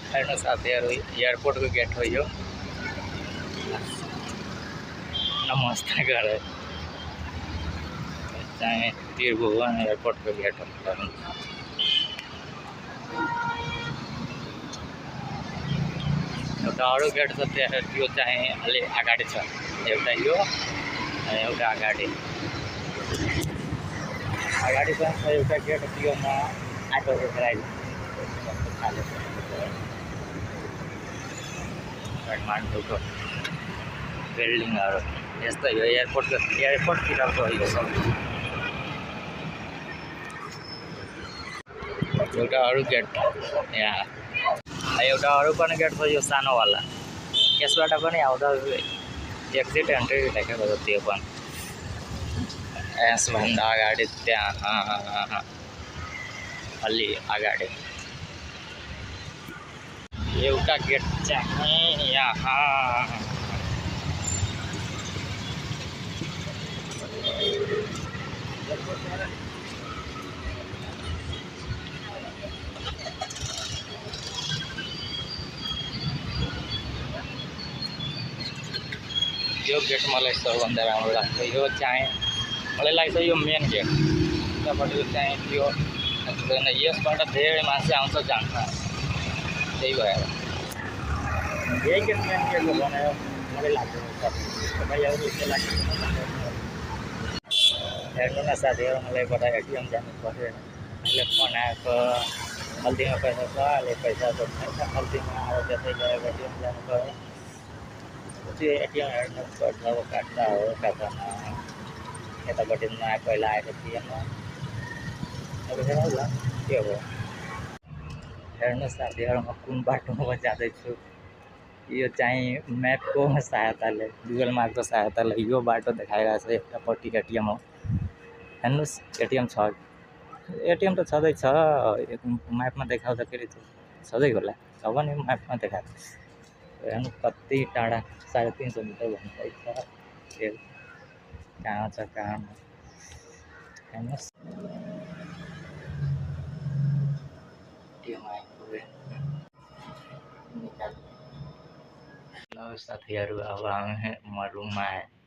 हेर्नु साथीहरू एयरपोर्टको गेट हो यो। नमस्ते गरे चाहिँ त्रिभुवन एयरपोर्टको गेट हो। एउटा अरू गेट छ त्यहाँ, त्यो चाहिँ अलि अगाडि छ। एउटा यो एउटा अगाडि पनि छ एउटा गेट, त्योमा आएको काठमाडौँको बिल्डिङहरू यस्तै हो। एयरपोर्टतिरको यो सब। एउटा अरू गेट यहाँ, एउटा अरू पनि गेट छ यो सानोवाला। यसबाट पनि आउँदा एक्जिट एन्ट्री लेखेको छ त्यो पनि। यसभन्दा अगाडि त्यहाँ अलि अगाडि एउटा गेट चाहिँ यहाँ। यो गेट मलाई सबभन्दा राम्रो लाग्छ। यो चाहिँ मलाई लाग्छ यो मेन गेट। उतापट्टि चाहिँ त्यो यसबाट धेरै मान्छे आउँछ जान्छ, त्यही भएर यही गेट मेन गेट बनायो मलाई लाग्छ। तपाईँहरू के लाग्छ हेर्नु न साथीहरू। मलाई बाट एटिएम जानु पऱ्यो। मैले फोन आएको, खल्तीमा पैसा छ, अहिले पैसा त छैन खल्तीमा। अब त्यसै गएर एटिएम जानु पऱ्यो। त्यो एटिएम हेर्नु पर्छ, अब काट्दा हो काट्दैन। यतापट्टि नयाँ पहिला आएको थिएन, अब हेरौँला के हो। हेर्नु साथीहरू, म कुन बाटोमा जाँदैछु। यो चाहिँ म्यापको सहायताले, गुगल म्यापको सहायताले यो बाटो देखाइरहेको छ। यतापट्टि एटिएम हो। हेर्नुहोस् एटिएम छ। एटिएम त छँदैछ, म्यापमा देखाउँदाखेरि छँदै होला। छ भने म्यापमा देखाएको। हेर्नु कति टाढा, 350 मिटर भन्दै छ। कहाँ छ कहाँ हेर्नुहोस्। ल साथीहरू, अब म रुममा आएँ।